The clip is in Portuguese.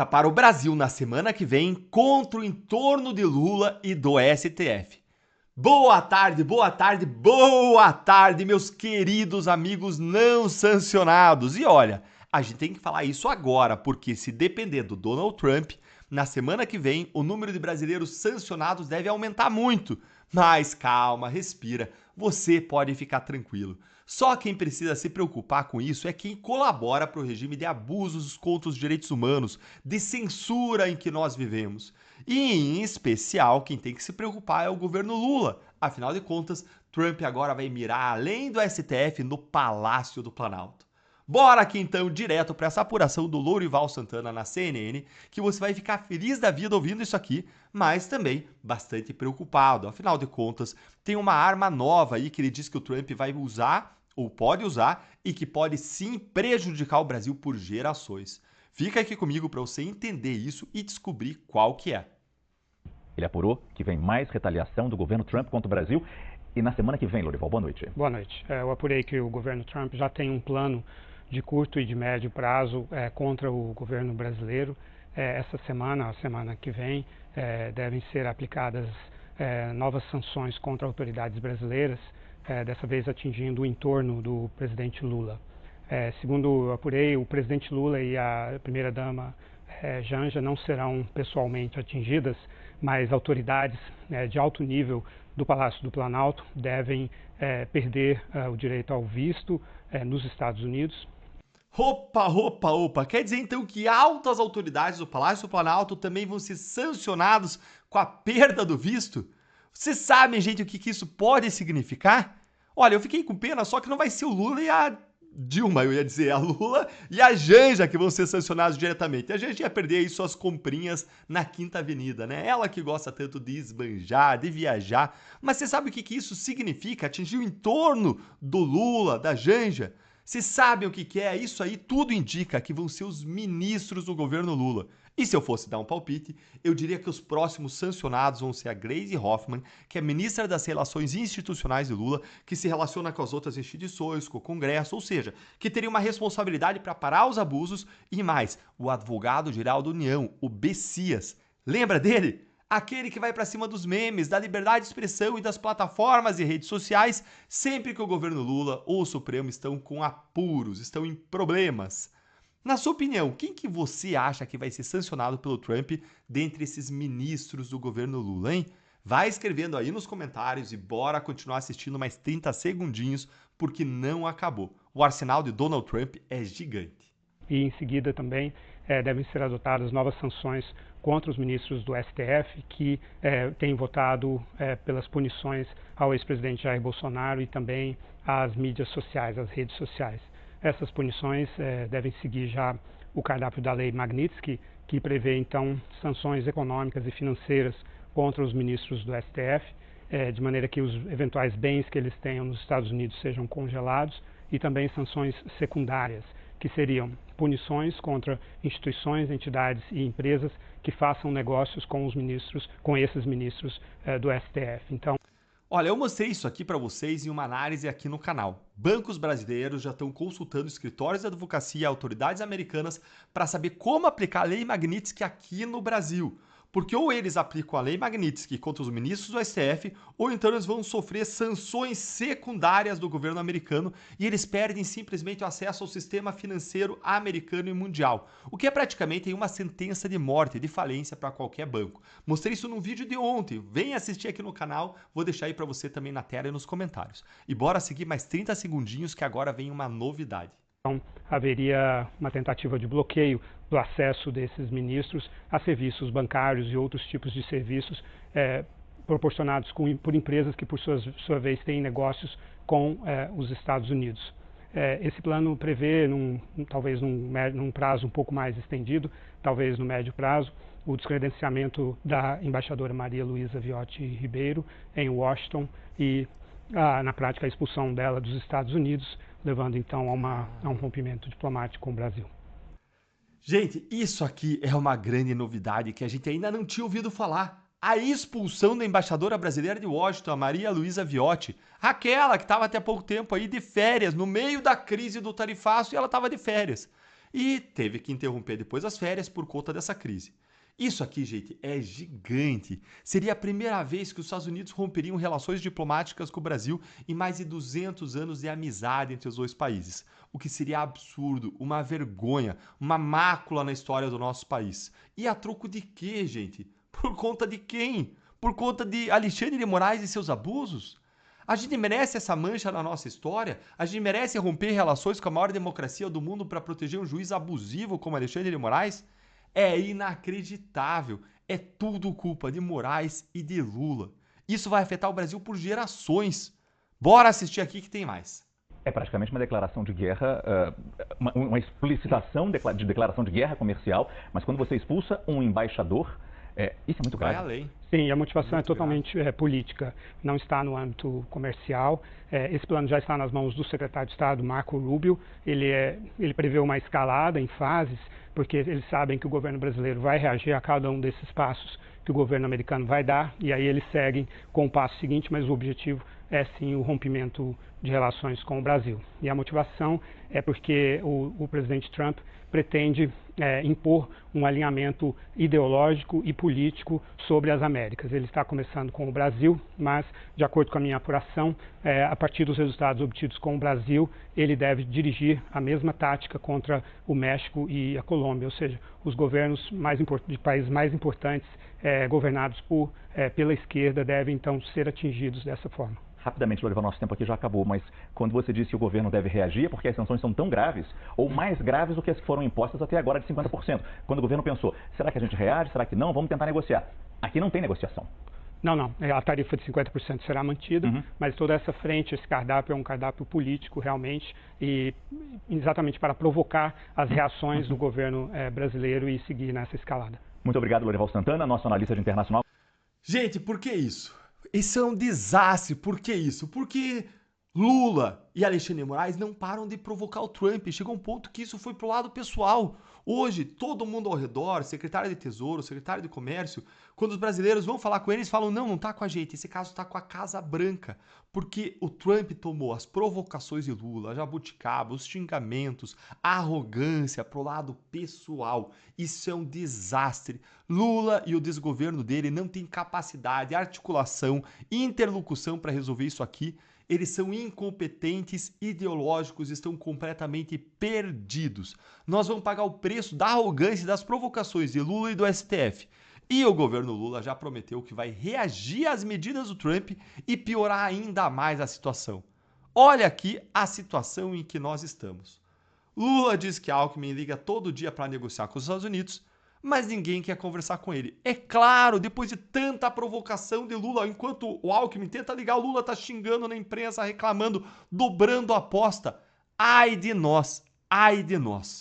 Para o Brasil na semana que vem contra o entorno de Lula e do STF. Boa tarde, boa tarde, boa tarde, meus queridos amigos não sancionados. E olha, a gente tem que falar isso agora, porque se depender do Donald Trump, na semana que vem o número de brasileiros sancionados deve aumentar muito. Mas calma, respira, você pode ficar tranquilo. Só quem precisa se preocupar com isso é quem colabora para o regime de abusos contra os direitos humanos, de censura em que nós vivemos. E, em especial, quem tem que se preocupar é o governo Lula. Afinal de contas, Trump agora vai mirar além do STF no Palácio do Planalto. Bora aqui então direto para essa apuração do Lourival Santana na CNN, que você vai ficar feliz da vida ouvindo isso aqui, mas também bastante preocupado. Afinal de contas, tem uma arma nova aí que ele diz que o Trump vai usar ou pode usar e que pode sim prejudicar o Brasil por gerações. Fica aqui comigo para você entender isso e descobrir qual que é. Ele apurou que vem mais retaliação do governo Trump contra o Brasil. E na semana que vem, Lourival, boa noite. Boa noite. Eu apurei que o governo Trump já tem um plano de curto e de médio prazo contra o governo brasileiro. Essa semana, a semana que vem, devem ser aplicadas novas sanções contra autoridades brasileiras, dessa vez atingindo o entorno do presidente Lula. Segundo eu apurei, o presidente Lula e a primeira-dama Janja não serão pessoalmente atingidas, mas autoridades de alto nível do Palácio do Planalto devem perder o direito ao visto nos Estados Unidos. Opa! Quer dizer então que altas autoridades do Palácio do Planalto também vão ser sancionados com a perda do visto? Vocês sabem, gente, o que isso pode significar? Olha, eu fiquei com pena, só que não vai ser o Lula e a Dilma, eu ia dizer, a Lula e a Janja que vão ser sancionados diretamente. A Janja ia perder aí suas comprinhas na Quinta Avenida, né? Ela que gosta tanto de esbanjar, de viajar. Mas você sabe o que isso significa? Atingir o entorno do Lula, da Janja? Vocês sabem o que é? Isso aí tudo indica que vão ser os ministros do governo Lula. E se eu fosse dar um palpite, eu diria que os próximos sancionados vão ser a Gleisi Hoffmann, que é ministra das Relações Institucionais de Lula, que se relaciona com as outras instituições, com o Congresso, ou seja, que teria uma responsabilidade para parar os abusos, e mais, o advogado-geral da União, o Bessias. Lembra dele? Aquele que vai para cima dos memes, da liberdade de expressão e das plataformas e redes sociais, sempre que o governo Lula ou o Supremo estão com apuros, estão em problemas. Na sua opinião, quem que você acha que vai ser sancionado pelo Trump dentre esses ministros do governo Lula, hein? Vai escrevendo aí nos comentários e bora continuar assistindo mais 30 segundinhos, porque não acabou. O arsenal de Donald Trump é gigante. E em seguida também devem ser adotadas novas sanções contra os ministros do STF que têm votado pelas punições ao ex-presidente Jair Bolsonaro e também às mídias sociais, às redes sociais. Essas punições devem seguir já o cardápio da Lei Magnitsky, que prevê então sanções econômicas e financeiras contra os ministros do STF, de maneira que os eventuais bens que eles tenham nos Estados Unidos sejam congelados, e também sanções secundárias, que seriam punições contra instituições, entidades e empresas que façam negócios com os ministros, com esses ministros do STF. Então, olha, eu mostrei isso aqui para vocês em uma análise aqui no canal. Bancos brasileiros já estão consultando escritórios de advocacia e autoridades americanas para saber como aplicar a Lei Magnitsky aqui no Brasil. Porque ou eles aplicam a Lei Magnitsky contra os ministros do STF, ou então eles vão sofrer sanções secundárias do governo americano e eles perdem simplesmente o acesso ao sistema financeiro americano e mundial, o que é praticamente uma sentença de morte, de falência para qualquer banco. Mostrei isso num vídeo de ontem, vem assistir aqui no canal, vou deixar aí para você também na tela e nos comentários. E bora seguir mais 30 segundinhos que agora vem uma novidade. Então, haveria uma tentativa de bloqueio do acesso desses ministros a serviços bancários e outros tipos de serviços proporcionados por empresas que, por sua vez, têm negócios com os Estados Unidos. Esse plano prevê, talvez num prazo um pouco mais estendido, talvez no médio prazo, o descredenciamento da embaixadora Maria Luísa Viotti Ribeiro em Washington e, na prática, a expulsão dela dos Estados Unidos, levando então a um rompimento diplomático com o Brasil. Gente, isso aqui é uma grande novidade que a gente ainda não tinha ouvido falar. A expulsão da embaixadora brasileira de Washington, a Maria Luísa Viotti, aquela que estava até pouco tempo aí de férias, no meio da crise do tarifaço, e ela estava de férias. e teve que interromper depois as férias por conta dessa crise. Isso aqui, gente, é gigante. Seria a primeira vez que os Estados Unidos romperiam relações diplomáticas com o Brasil em mais de 200 anos de amizade entre os dois países. O que seria absurdo, uma vergonha, uma mácula na história do nosso país. E a troco de quê, gente? Por conta de quem? Por conta de Alexandre de Moraes e seus abusos? A gente merece essa mancha na nossa história? A gente merece romper relações com a maior democracia do mundo para proteger um juiz abusivo como Alexandre de Moraes? É inacreditável. É tudo culpa de Moraes e de Lula. Isso vai afetar o Brasil por gerações. Bora assistir aqui que tem mais. É praticamente uma declaração de guerra, uma explicitação de declaração de guerra comercial, mas quando você expulsa um embaixador, isso é muito grave. Vai além. Sim, a motivação Muito é totalmente política, não está no âmbito comercial. Esse plano já está nas mãos do secretário de Estado, Marco Rubio. Ele prevê uma escalada em fases, porque eles sabem que o governo brasileiro vai reagir a cada um desses passos que o governo americano vai dar, e aí eles seguem com o passo seguinte, mas o objetivo é sim o rompimento de relações com o Brasil. E a motivação é porque o presidente Trump pretende impor um alinhamento ideológico e político sobre as Américas. Ele está começando com o Brasil, mas, de acordo com a minha apuração, a partir dos resultados obtidos com o Brasil, ele deve dirigir a mesma tática contra o México e a Colômbia, ou seja, os governos de países mais importantes governados pela esquerda devem então ser atingidos dessa forma. Rapidamente, Lorival, nosso tempo aqui já acabou, mas quando você disse que o governo deve reagir, é porque as sanções são tão graves, ou mais graves do que as que foram impostas até agora de 50%. Quando o governo pensou, será que a gente reage, será que não? Vamos tentar negociar. Aqui não tem negociação. Não. A tarifa de 50% será mantida, mas toda essa frente, esse cardápio é um cardápio político realmente, e exatamente para provocar as reações do governo brasileiro e seguir nessa escalada. Muito obrigado, Lorival Santana, nosso analista de internacional. Gente, por que isso? Isso é um desastre. Por que isso? Porque Lula e Alexandre de Moraes não param de provocar o Trump. Chegou um ponto que isso foi pro lado pessoal. Hoje, todo mundo ao redor, secretário de Tesouro, secretário de Comércio, quando os brasileiros vão falar com eles, falam, não tá com a gente. Esse caso tá com a Casa Branca. Porque o Trump tomou as provocações de Lula, a jabuticaba, os xingamentos, a arrogância pro lado pessoal. Isso é um desastre. Lula e o desgoverno dele não têm capacidade, articulação, interlocução para resolver isso aqui. Eles são incompetentes, ideológicos, estão completamente perdidos. Nós vamos pagar o preço da arrogância e das provocações de Lula e do STF. E o governo Lula já prometeu que vai reagir às medidas do Trump e piorar ainda mais a situação. Olha aqui a situação em que nós estamos. Lula diz que Alckmin liga todo dia para negociar com os Estados Unidos, mas ninguém quer conversar com ele. É claro, depois de tanta provocação de Lula, enquanto o Alckmin tenta ligar, o Lula tá xingando na imprensa, reclamando, dobrando a aposta. Ai de nós, ai de nós.